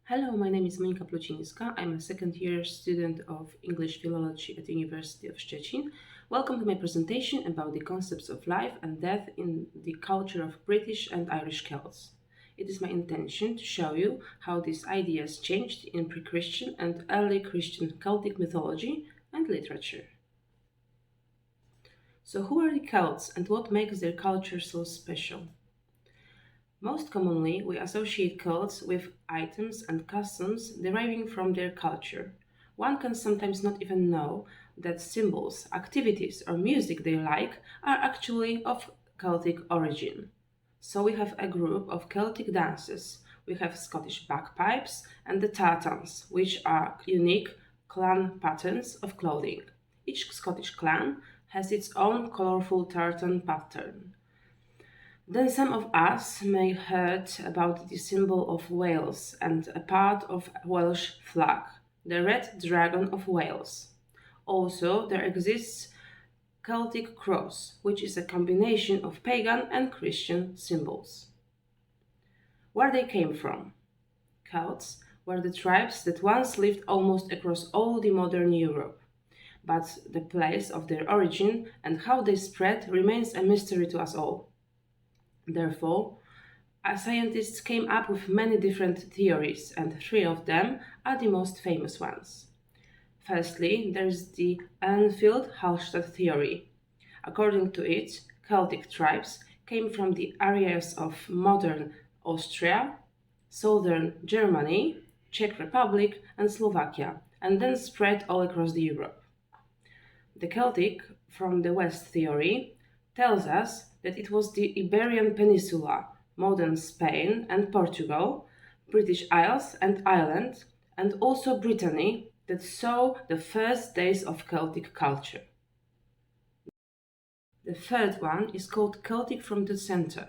Hello, my name is Monika Plucińska. I'm a second year student of English Philology at the University of Szczecin. Welcome to my presentation about the concepts of life and death in the culture of British and Irish Celts. It is my intention to show you how these ideas changed in pre-Christian and early Christian Celtic mythology and literature. So who are the Celts and what makes their culture so special? Most commonly, we associate cults with items and customs deriving from their culture. One can sometimes not even know that symbols, activities, or music they like are actually of Celtic origin. So we have a group of Celtic dances. We have Scottish bagpipes and the tartans, which are unique clan patterns of clothing. Each Scottish clan has its own colorful tartan pattern. Then some of us may heard about the symbol of Wales and a part of Welsh flag, the red dragon of Wales. Also, there exists Celtic cross, which is a combination of pagan and Christian symbols. Where they came from? Celts were the tribes that once lived almost across all the modern Europe. But the place of their origin and how they spread remains a mystery to us all. Therefore, scientists came up with many different theories, and three of them are the most famous ones. Firstly, there is the Enfield-Hallstatt theory. According to it, Celtic tribes came from the areas of modern Austria, southern Germany, Czech Republic, and Slovakia, and then spread all across Europe. The Celtic from the West theory tells us that it was the Iberian Peninsula, modern Spain and Portugal, British Isles and Ireland, and also Brittany that saw the first days of Celtic culture. The third one is called Celtic from the Center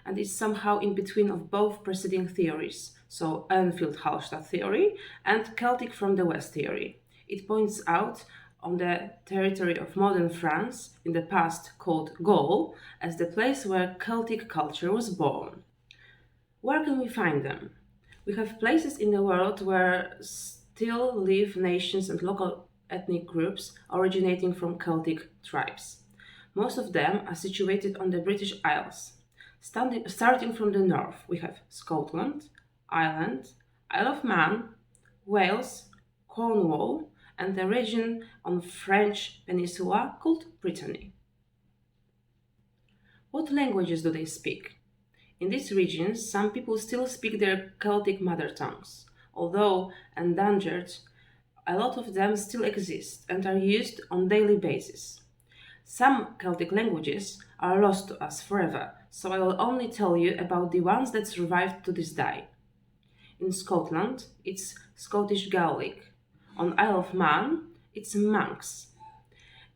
and is somehow in between of both preceding theories, so Enfield-Hallstatt theory and Celtic from the West theory. It points out on the territory of modern France, in the past called Gaul, as the place where Celtic culture was born. Where can we find them? We have places in the world where still live nations and local ethnic groups originating from Celtic tribes. Most of them are situated on the British Isles. Starting from the north, we have Scotland, Ireland, Isle of Man, Wales, Cornwall, and a region on French peninsula called Brittany. What languages do they speak? In these regions, some people still speak their Celtic mother tongues. Although endangered, a lot of them still exist and are used on daily basis. Some Celtic languages are lost to us forever, so I will only tell you about the ones that survived to this day. In Scotland, it's Scottish Gaelic. On Isle of Man, it's Manx.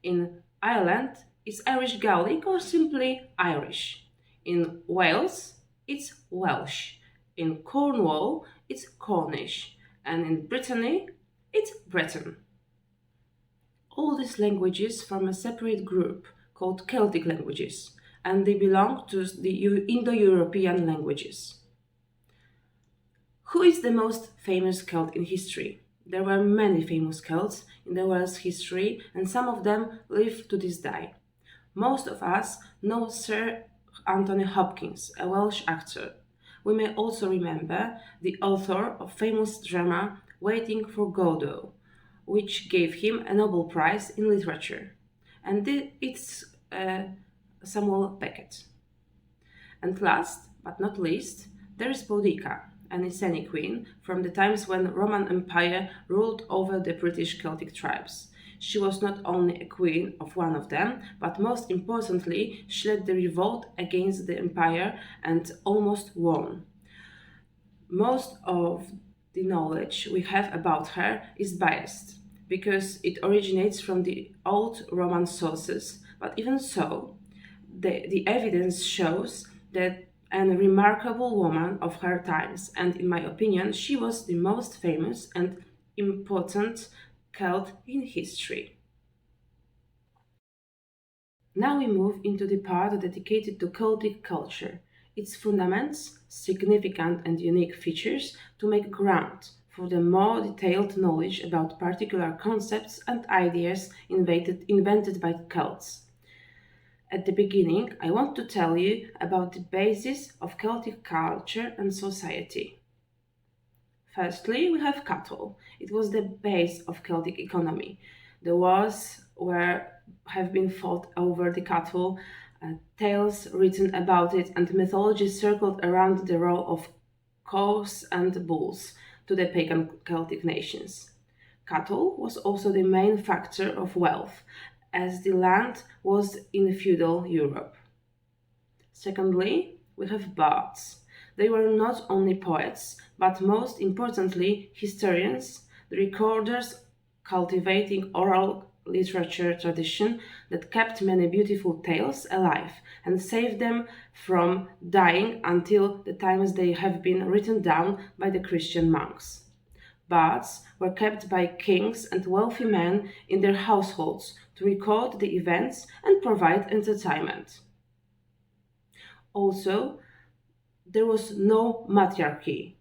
In Ireland, it's Irish Gaelic or simply Irish. In Wales, it's Welsh. In Cornwall, it's Cornish. And in Brittany, it's Breton. All these languages form a separate group called Celtic languages, and they belong to the Indo-European languages. Who is the most famous Celt in history? There were many famous Celts in the world's history, and some of them live to this day. Most of us know Sir Anthony Hopkins, a Welsh actor. We may also remember the author of famous drama Waiting for Godot, which gave him a Nobel Prize in literature. And it's Samuel Beckett. And last but not least, there is Boudica, an Iceni queen from the times when Roman Empire ruled over the British Celtic tribes. She was not only a queen of one of them, but most importantly, she led the revolt against the empire and almost won. Most of the knowledge we have about her is biased, because it originates from the old Roman sources, but even so, the evidence shows that a remarkable woman of her times, and in my opinion, she was the most famous and important Celt in history. Now we move into the part dedicated to Celtic culture, its fundaments, significant and unique features to make ground for the more detailed knowledge about particular concepts and ideas invented by Celts. At the beginning, I want to tell you about the basis of Celtic culture and society. Firstly, we have cattle. It was the base of Celtic economy. The wars have been fought over the cattle, tales written about it, and mythology circled around the role of cows and bulls to the pagan Celtic nations. Cattle was also the main factor of wealth, as the land was in feudal Europe. Secondly, we have bards. They were not only poets, but most importantly, historians, the recorders cultivating oral literature tradition that kept many beautiful tales alive and saved them from dying until the times they have been written down by the Christian monks. Bards were kept by kings and wealthy men in their households to record the events and provide entertainment. Also, there was no matriarchy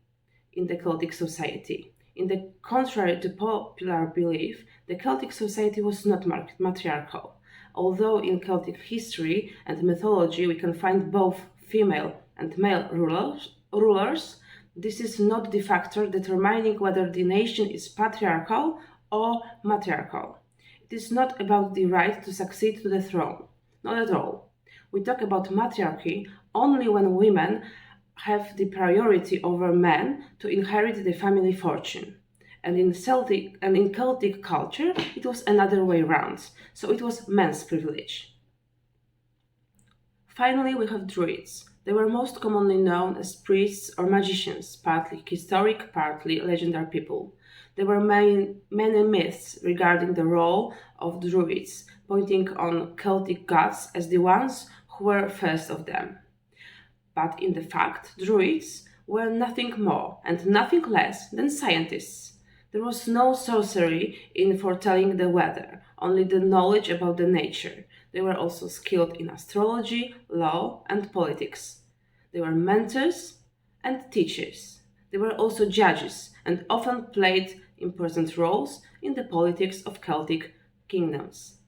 in the Celtic society. In the contrary to popular belief, the Celtic society was not matriarchal. Although in Celtic history and mythology we can find both female and male rulers, this is not the factor determining whether the nation is patriarchal or matriarchal. It is not about the right to succeed to the throne. Not at all. We talk about matriarchy only when women have the priority over men to inherit the family fortune. And in Celtic culture, it was another way round. So it was men's privilege. Finally, we have druids. They were most commonly known as priests or magicians, partly historic, partly legendary people. There were many myths regarding the role of druids, pointing on Celtic gods as the ones who were first of them. But in the fact, druids were nothing more and nothing less than scientists. There was no sorcery in foretelling the weather, only the knowledge about the nature. They were also skilled in astrology, law, and politics. They were mentors and teachers. They were also judges and often played important roles in the politics of Celtic kingdoms.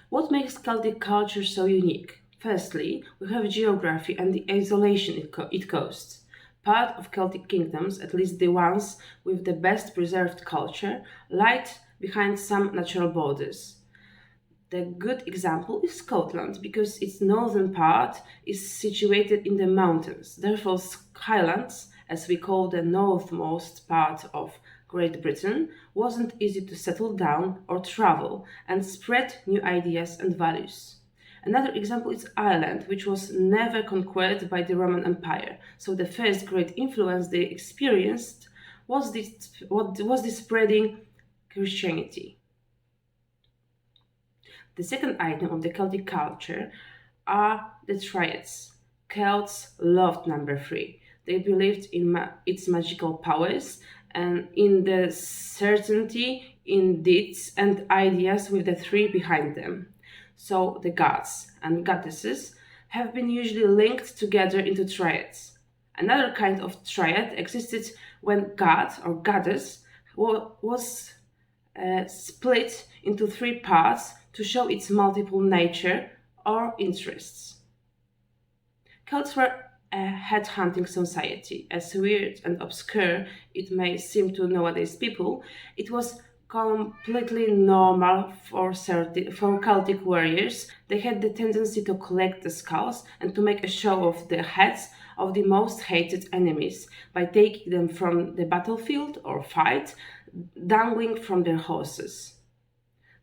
What makes Celtic culture so unique? Firstly, we have geography and the isolation it caused. Part of Celtic kingdoms, at least the ones with the best preserved culture, lied behind some natural borders. The good example is Scotland, because its northern part is situated in the mountains. Therefore, Highlands, as we call the northmost part of Great Britain, wasn't easy to settle down or travel and spread new ideas and values. Another example is Ireland, which was never conquered by the Roman Empire. So the first great influence they experienced was the spreading Christianity. The second item of the Celtic culture are the triads. Celts loved number 3. They believed in its magical powers and in the certainty in deeds and ideas with the 3 behind them. So the gods and goddesses have been usually linked together into triads. Another kind of triad existed when god or goddess was split into 3 parts to show its multiple nature or interests. Celts were a head-hunting society. As weird and obscure it may seem to nowadays people, it was completely normal for Celtic warriors. They had the tendency to collect the skulls and to make a show of the heads of the most hated enemies by taking them from the battlefield or fight, dangling from their horses.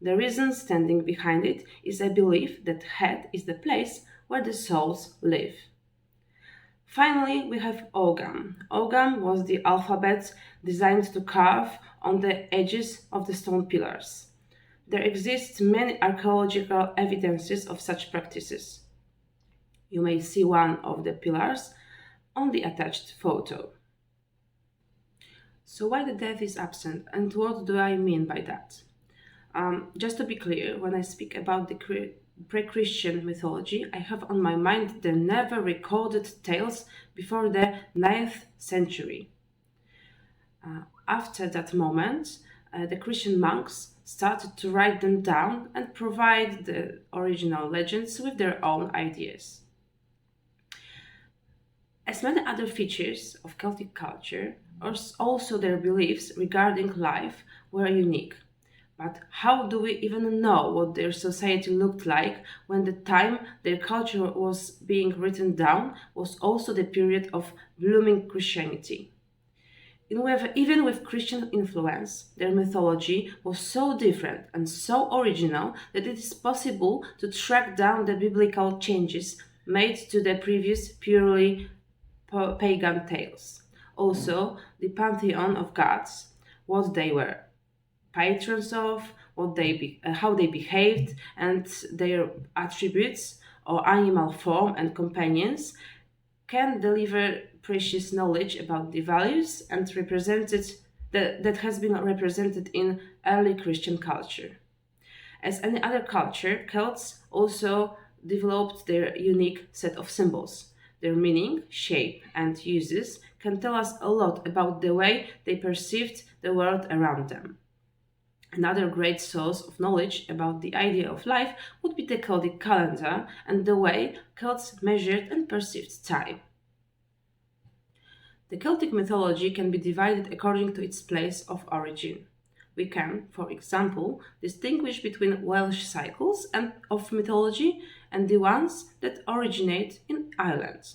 The reason standing behind it is a belief that head is the place where the souls live. Finally, we have Ogham. Ogham was the alphabet designed to carve on the edges of the stone pillars. There exist many archaeological evidences of such practices. You may see one of the pillars on the attached photo. So why the death is absent, and what do I mean by that? Just to be clear, when I speak about the pre-Christian mythology, I have on my mind the never recorded tales before the 9th century. After that moment, the Christian monks started to write them down and provide the original legends with their own ideas. As many other features of Celtic culture, also their beliefs regarding life were unique. But how do we even know what their society looked like when the time their culture was being written down was also the period of blooming Christianity? Even with Christian influence, their mythology was so different and so original that it is possible to track down the biblical changes made to the previous purely pagan tales. Also, the pantheon of gods, what they were patrons of, how they behaved, and their attributes or animal form and companions can deliver precious knowledge about the values and that has been represented in early Christian culture. As any other culture, Celts also developed their unique set of symbols. Their meaning, shape, and uses can tell us a lot about the way they perceived the world around them. Another great source of knowledge about the idea of life would be the Celtic calendar and the way Celts measured and perceived time. The Celtic mythology can be divided according to its place of origin. We can, for example, distinguish between Welsh cycles of mythology and the ones that originate in Ireland.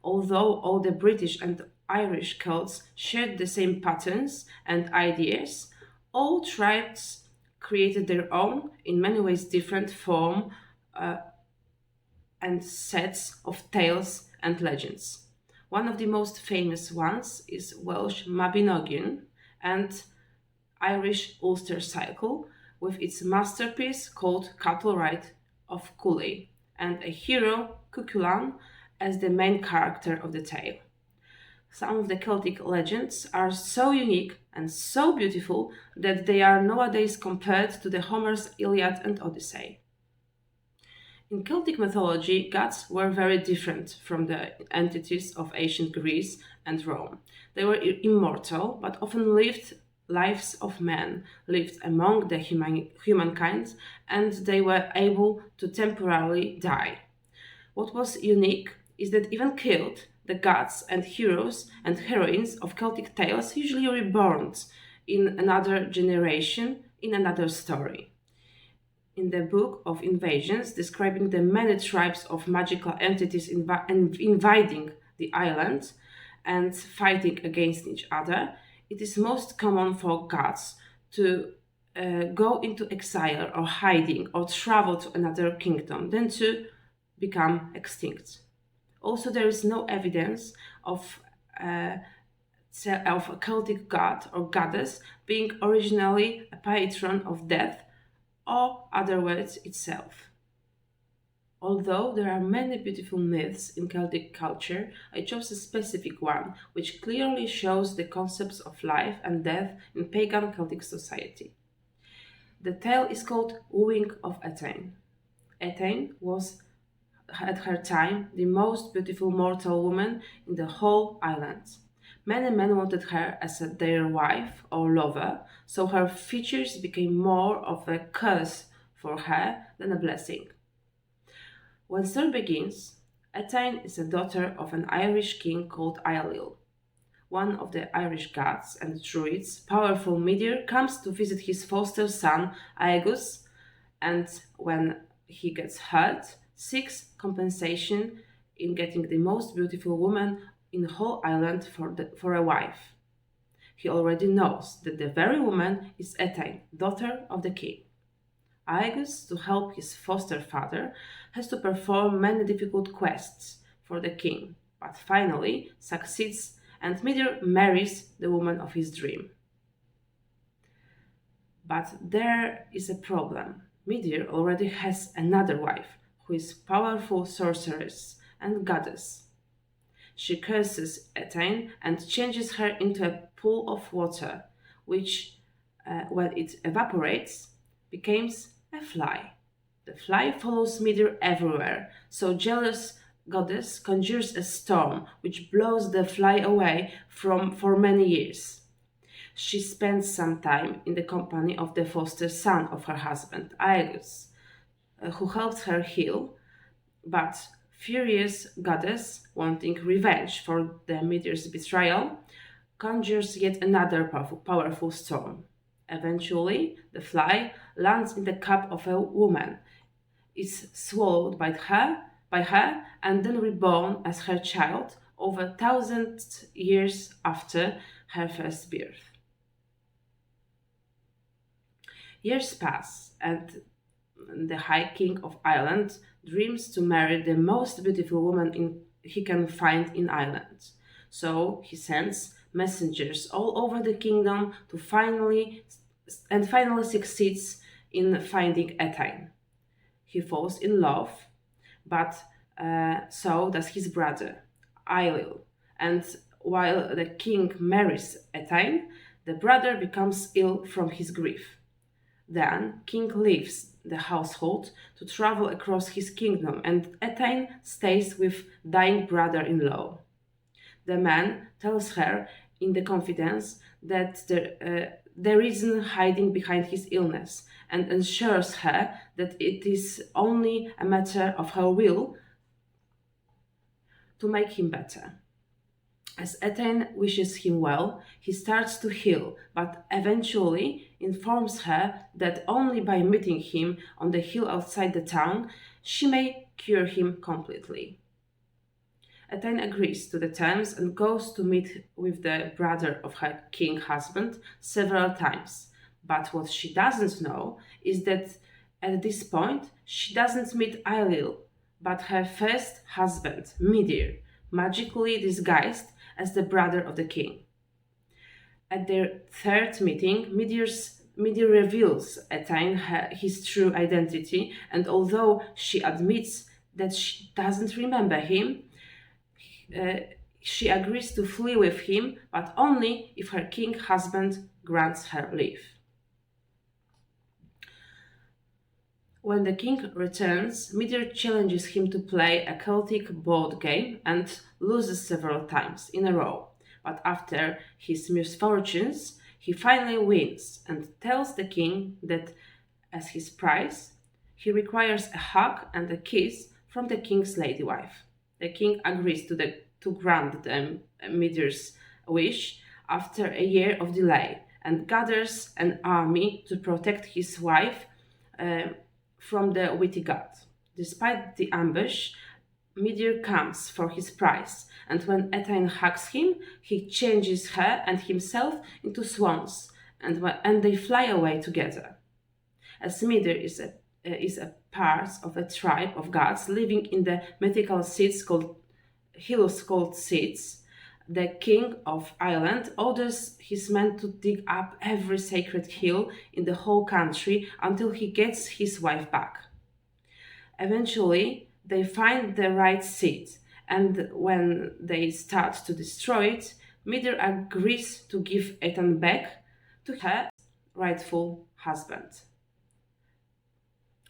Although all the British and Irish Celts shared the same patterns and ideas, all tribes created their own, in many ways different form and sets of tales and legends. One of the most famous ones is Welsh Mabinogion and Irish Ulster cycle, with its masterpiece called Cattle Ride of Cooley, and a hero, Cuchulainn, as the main character of the tale. Some of the Celtic legends are so unique and so beautiful that they are nowadays compared to the Homer's Iliad and Odyssey. In Celtic mythology, gods were very different from the entities of ancient Greece and Rome. They were immortal, but often lived lives of men, lived among the humankind, and they were able to temporarily die. What was unique is that even killed, the gods and heroes and heroines of Celtic tales usually reborn in another generation, in another story. In the Book of Invasions, describing the many tribes of magical entities invading the island and fighting against each other, it is most common for gods to go into exile or hiding or travel to another kingdom than to become extinct. Also, there is no evidence of a Celtic god or goddess being originally a patron of death or other words itself. Although there are many beautiful myths in Celtic culture, I chose a specific one which clearly shows the concepts of life and death in pagan Celtic society. The tale is called Wooing of Etain. Etain was at her time the most beautiful mortal woman in the whole island. Many men wanted her as their wife or lover, so her features became more of a curse for her than a blessing. When story begins, Etain is a daughter of an Irish king called Ailill. One of the Irish gods and druids, powerful Midir, comes to visit his foster son Aegus, and when he gets hurt, seeks compensation in getting the most beautiful woman in the whole island for a wife. He already knows that the very woman is Etain, daughter of the king. Aegus, to help his foster father, has to perform many difficult quests for the king, but finally succeeds and Midir marries the woman of his dream. But there is a problem. Midir already has another wife, who is powerful sorceress and goddess. She curses Etain and changes her into a pool of water, which, when it evaporates, becomes a fly. The fly follows Midir everywhere, so jealous goddess conjures a storm which blows the fly away for many years. She spends some time in the company of the foster son of her husband, Aegus, who helps her heal, but furious goddess, wanting revenge for the Midir's betrayal, conjures yet another powerful storm. Eventually, the fly lands in the cup of a woman, is swallowed by her, and then reborn as her child over 1,000 years after her first birth. Years pass, and the High King of Ireland dreams to marry the most beautiful woman he can find in Ireland. So he sends messengers all over the kingdom to finally succeeds in finding Etain. He falls in love, but so does his brother, Ailil. And while the king marries Etain, the brother becomes ill from his grief. Then king leaves the household to travel across his kingdom, and Etain stays with dying brother-in-law. The man tells her in the confidence that the reason hiding behind his illness, and assures her that it is only a matter of her will to make him better. As Etain wishes him well, he starts to heal, but eventually informs her that only by meeting him on the hill outside the town, she may cure him completely. Etain agrees to the terms and goes to meet with the brother of her king husband several times. But what she doesn't know is that at this point she doesn't meet Ailil, but her first husband, Midir, magically disguised as the brother of the king. At their third meeting, Midir reveals Etain his true identity, and although she admits that she doesn't remember him, she agrees to flee with him, but only if her king husband grants her leave. When the king returns, Midir challenges him to play a Celtic board game and loses several times in a row. But after his misfortunes, he finally wins and tells the king that as his prize, he requires a hug and a kiss from the king's lady wife. The king agrees to grant them Midir's wish after a year of delay and gathers an army to protect his wife from the witty god. Despite the ambush, Midir comes for his prize, and when Etain hugs him, he changes her and himself into swans, and they fly away together. As Midir is a part of a tribe of gods living in the mythical hills called Celts, the king of Ireland orders his men to dig up every sacred hill in the whole country until he gets his wife back. Eventually, they find the right seat, and when they start to destroy it, Midir agrees to give Etain back to her rightful husband.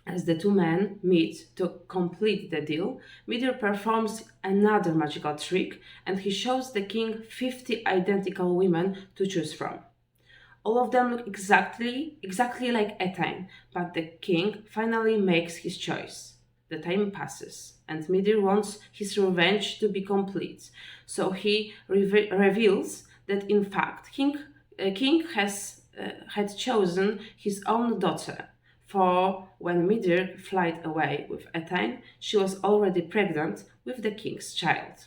As the two men meet to complete the deal, Midir performs another magical trick, and he shows the king 50 identical women to choose from. All of them look exactly like Etain, but the king finally makes his choice. The time passes, and Midir wants his revenge to be complete, so he reveals that in fact king had chosen his own daughter. For when Midir fled away with Etain, she was already pregnant with the king's child.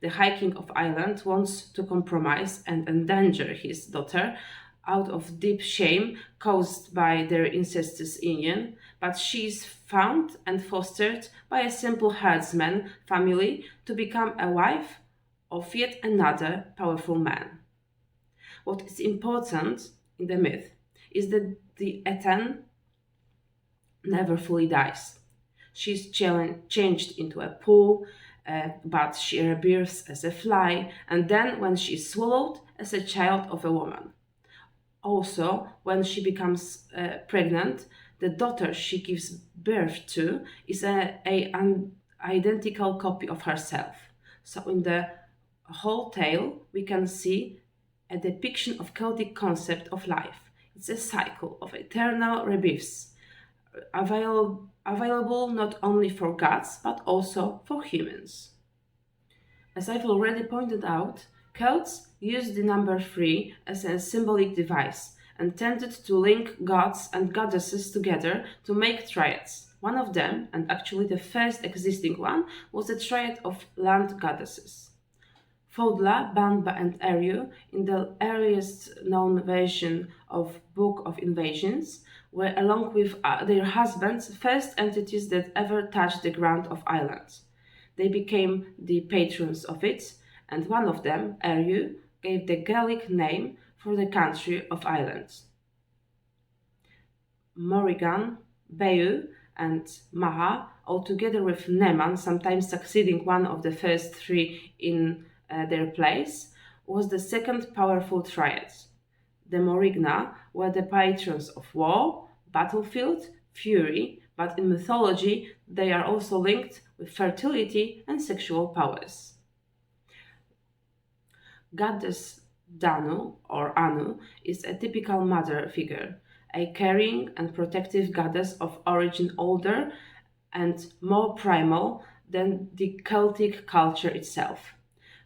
The High King of Ireland wants to compromise and endanger his daughter out of deep shame caused by their incestuous union, but she is found and fostered by a simple herdsman family to become a wife of yet another powerful man. What is important in the myth is that the Etain never fully dies. She is changed into a pool, but she rebirths as a fly, and then when she is swallowed as a child of a woman. Also, when she becomes pregnant, the daughter she gives birth to is an identical copy of herself. So in the whole tale, we can see a depiction of Celtic concept of life. It's a cycle of eternal rebirths, available not only for gods, but also for humans. As I've already pointed out, Celts used the number 3 as a symbolic device and tended to link gods and goddesses together to make triads. One of them, and actually the first existing one, was the triad of land goddesses. Fodla, Banba, and Eru, in the earliest known version of Book of Invasions, were, along with their husbands, first entities that ever touched the ground of Ireland. They became the patrons of it, and one of them, Eru, gave the Gaelic name for the country of Ireland. Morrigan, Beyu, and Maha, all together with Neman, sometimes succeeding one of the first 3 in their place, was the second powerful triad. The Morrigna were the patrons of war, battlefield, fury, but in mythology they are also linked with fertility and sexual powers. Goddess Danu, or Anu, is a typical mother figure, a caring and protective goddess of origin older and more primal than the Celtic culture itself.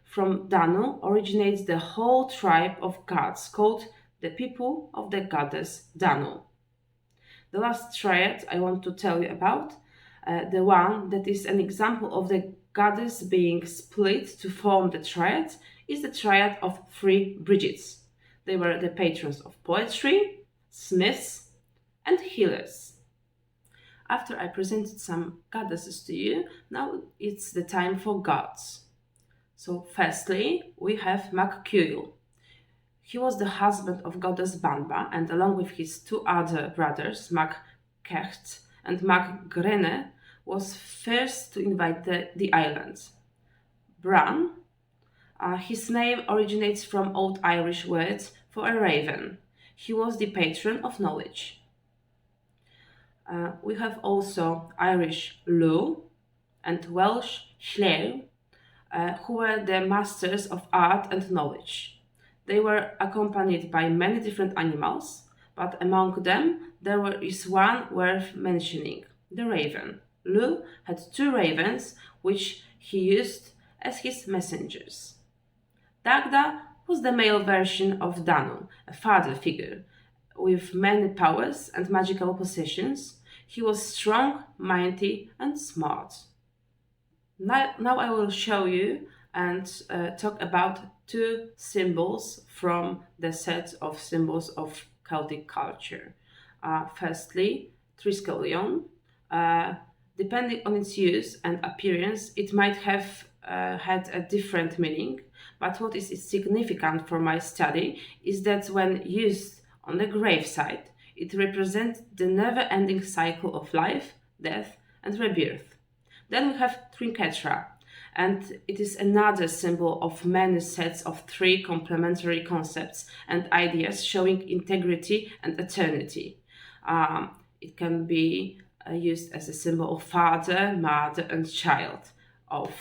From Danu originates the whole tribe of gods called the people of the goddess Danu. The last triad I want to tell you about, the one that is an example of the goddess being split to form the triad, is the triad of 3 Bridgets. They were the patrons of poetry, smiths, and healers. After I presented some goddesses to you, now it's the time for gods. So firstly, we have MacCuil. He was the husband of goddess Banba, and along with his 2 other brothers, MacCecht and MacGrene, was first to invade the island. Bran, his name originates from Old Irish words for a raven. He was the patron of knowledge. We have also Irish Lu and Welsh Lleu, who were the masters of art and knowledge. They were accompanied by many different animals, but among them there is one worth mentioning, the raven. Lu had 2 ravens, which he used as his messengers. Dagda was the male version of Danu, a father figure. With many powers and magical possessions, he was strong, mighty, and smart. Now I will show you and talk about 2 symbols from the set of symbols of Celtic culture. Firstly, Triskelion. Depending on its use and appearance, it might have had a different meaning, but what is significant for my study is that when used on the gravesite, it represents the never-ending cycle of life, death, and rebirth. Then we have Trinketra, and it is another symbol of many sets of 3 complementary concepts and ideas showing integrity and eternity. It can be used as a symbol of father, mother, and child, of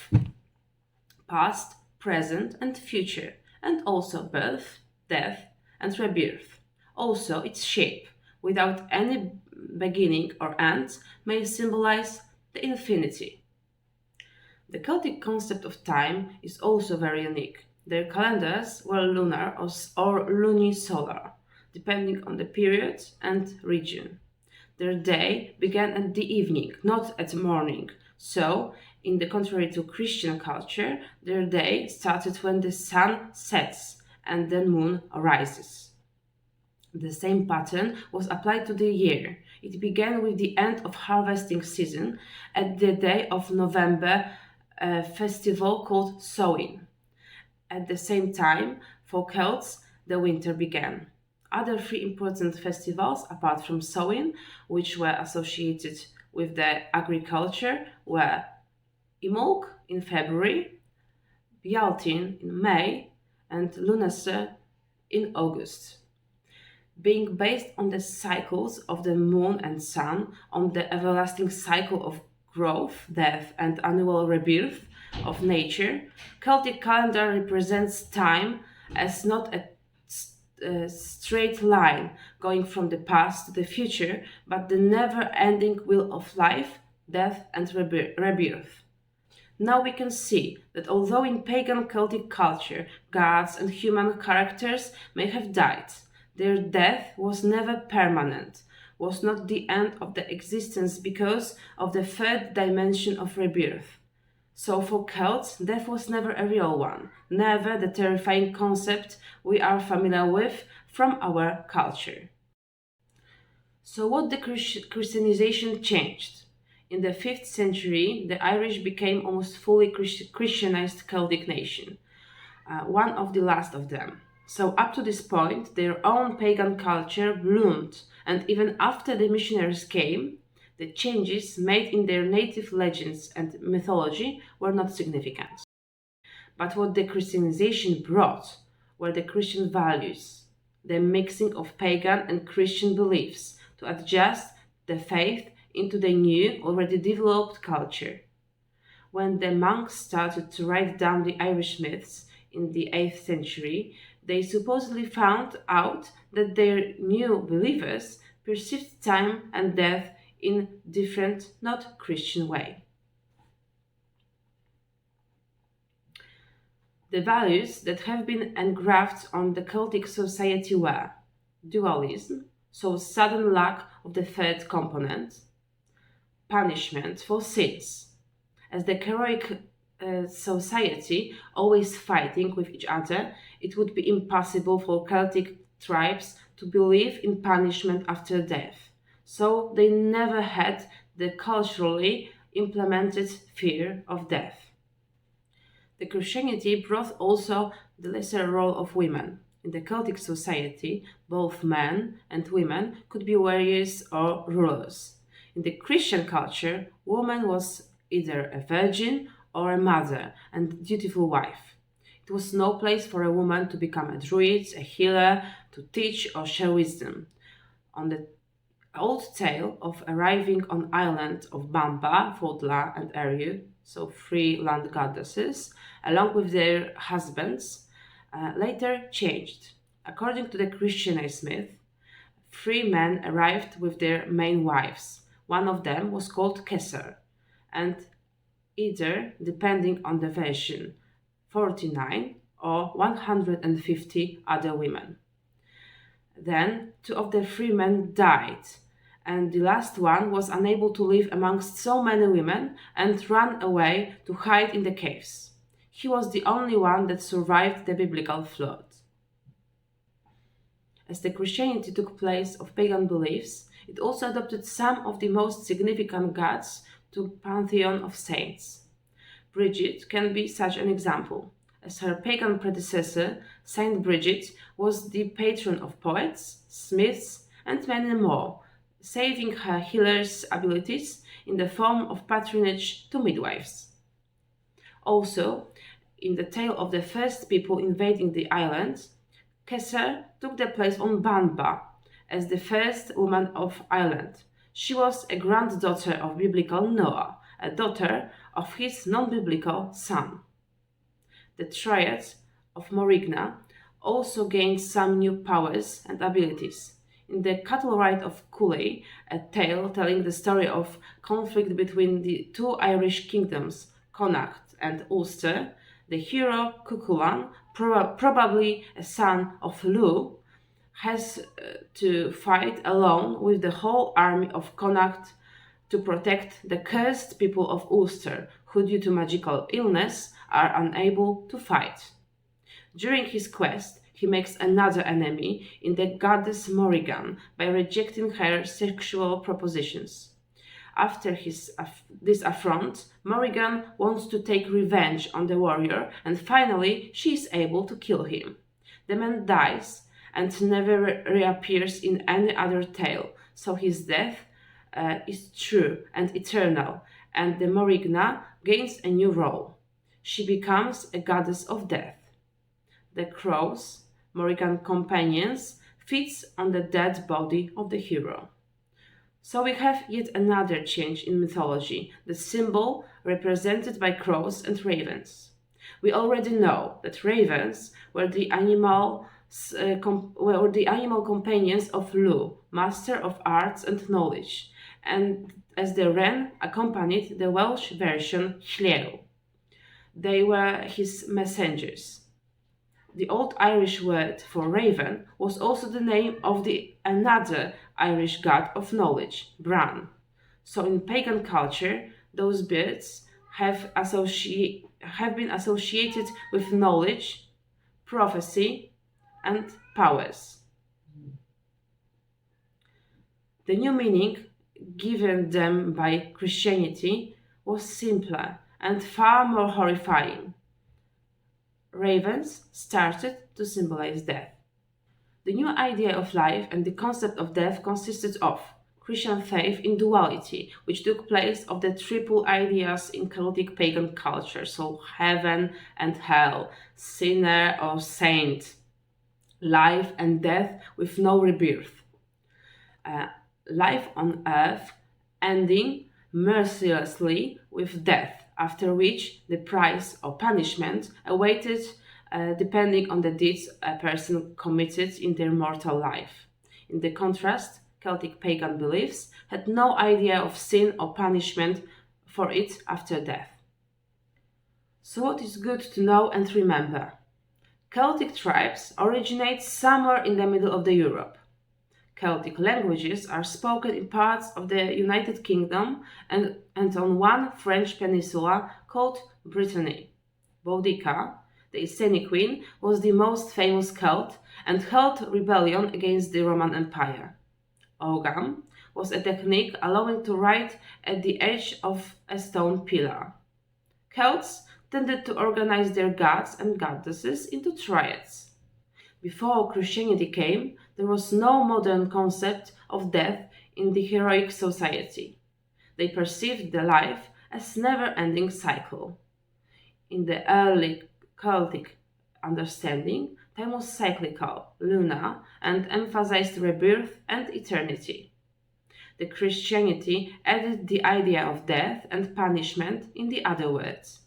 past, present, and future, and also birth, death, and rebirth. Also, its shape, without any beginning or end, may symbolize the infinity. The Celtic concept of time is also very unique. Their calendars were lunar or lunisolar, depending on the period and region. Their day began at the evening, not at morning. So, in the contrary to Christian culture, their day started when the sun sets and the moon rises. The same pattern was applied to the year. It began with the end of harvesting season at the day of November, a festival called Samhain. At the same time, for Celts, the winter began. Other 3 important festivals, apart from Samhain, which were associated with the agriculture, were Imulk in February, Bealtaine in May, and Lunacer in August. being based on the cycles of the moon and sun, on the everlasting cycle of growth, death, and annual rebirth of nature. Celtic calendar represents time as not a straight line going from the past to the future, but the never-ending wheel of life, death, and rebirth. Now we can see that although in pagan Celtic culture gods and human characters may have died, their death was never permanent, was not the end of the existence because of the third dimension of rebirth. So for Celts, death was never a real one, never the terrifying concept we are familiar with from our culture. So what the Christianization changed? In the 5th century, the Irish became almost fully Christianized Celtic nation, one of the last of them. So up to this point, their own pagan culture bloomed, and even after the missionaries came, the changes made in their native legends and mythology were not significant. But what the Christianization brought were the Christian values, the mixing of pagan and Christian beliefs to adjust the faith into the new, already developed culture. When the monks started to write down the Irish myths in the 8th century, they supposedly found out that their new believers perceived time and death in different, not Christian way. The values that have been engraved on the Celtic society were dualism, so sudden lack of the third component, punishment for sins, as the heroic society always fighting with each other, it would be impossible for Celtic tribes to believe in punishment after death. So they never had the culturally implemented fear of death. The Christianity brought also the lesser role of women. In the Celtic society, both men and women could be warriors or rulers. In the Christian culture, woman was either a virgin or a mother and dutiful wife. It was no place for a woman to become a druid, a healer, to teach or share wisdom. On the old tale of arriving on island of Bamba, Fodla and Eru, so 3 land goddesses, along with their husbands, later changed. According to the Christianized myth, 3 men arrived with their main wives. One of them was called Kesser, and either, depending on the version, 49 or 150 other women. Then 2 of the 3 men died, and the last one was unable to live amongst so many women and ran away to hide in the caves. He was the only one that survived the biblical flood. As the Christianity took place of pagan beliefs, it also adopted some of the most significant gods to pantheon of saints. Bridget can be such an example. As her pagan predecessor, Saint Bridget was the patron of poets, smiths, and many more, saving her healer's abilities in the form of patronage to midwives. Also, in the tale of the first people invading the island, Kesser took the place on Bamba as the first woman of Ireland. She was a granddaughter of biblical Noah, a daughter of his non-biblical son. The triads of Morigna also gained some new powers and abilities. In the cattle ride of Cooley, a tale telling the story of conflict between the 2 Irish kingdoms, Connacht and Ulster, the hero Cuchulainn, probably a son of Lugh, has to fight alone with the whole army of Connacht to protect the cursed people of Ulster, who due to magical illness are unable to fight. During his quest, he makes another enemy in the goddess Morrigan by rejecting her sexual propositions. After this affront, Morrigan wants to take revenge on the warrior, and finally she is able to kill him. The man dies and never reappears in any other tale, so his death is true and eternal, and the Morigna gains a new role. She becomes a goddess of death. The crows, Morrigan companions, feeds on the dead body of the hero. So we have yet another change in mythology, the symbol represented by crows and ravens. We already know that ravens were the animal companions of Lu, master of arts and knowledge, and as the wren accompanied the Welsh version Llew. They were his messengers. The Old Irish word for raven was also the name of another Irish god of knowledge, Bran. So in pagan culture, those birds have been associated with knowledge, prophecy, and powers. The new meaning given them by Christianity was simpler and far more horrifying. Ravens started to symbolize death. The new idea of life and the concept of death consisted of Christian faith in duality, which took place of the triple ideas in Celtic pagan culture, so heaven and hell, sinner or saint, life and death with no rebirth, life on earth ending mercilessly with death, after which the price or punishment awaited depending on the deeds a person committed in their mortal life. In the contrast, Celtic pagan beliefs had no idea of sin or punishment for it after death. So what is good to know and remember? Celtic tribes originate somewhere in the middle of the Europe. Celtic languages are spoken in parts of the United Kingdom and on one French peninsula called Brittany. Boudica, the Iceni queen, was the most famous Celt and held rebellion against the Roman Empire. Ogam was a technique allowing to write at the edge of a stone pillar. Celts tended to organize their gods and goddesses into triads. Before Christianity came, there was no modern concept of death in the heroic society. They perceived the life as never-ending cycle. In the early Celtic understanding, time was cyclical, lunar, and emphasized rebirth and eternity. The Christianity added the idea of death and punishment in the other words.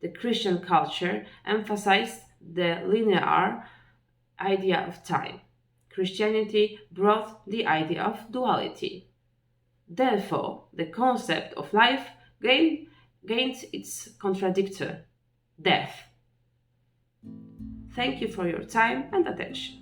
The Christian culture emphasized the linear idea of time. Christianity brought the idea of duality. Therefore, the concept of life gained its contradictor, death. Thank you for your time and attention.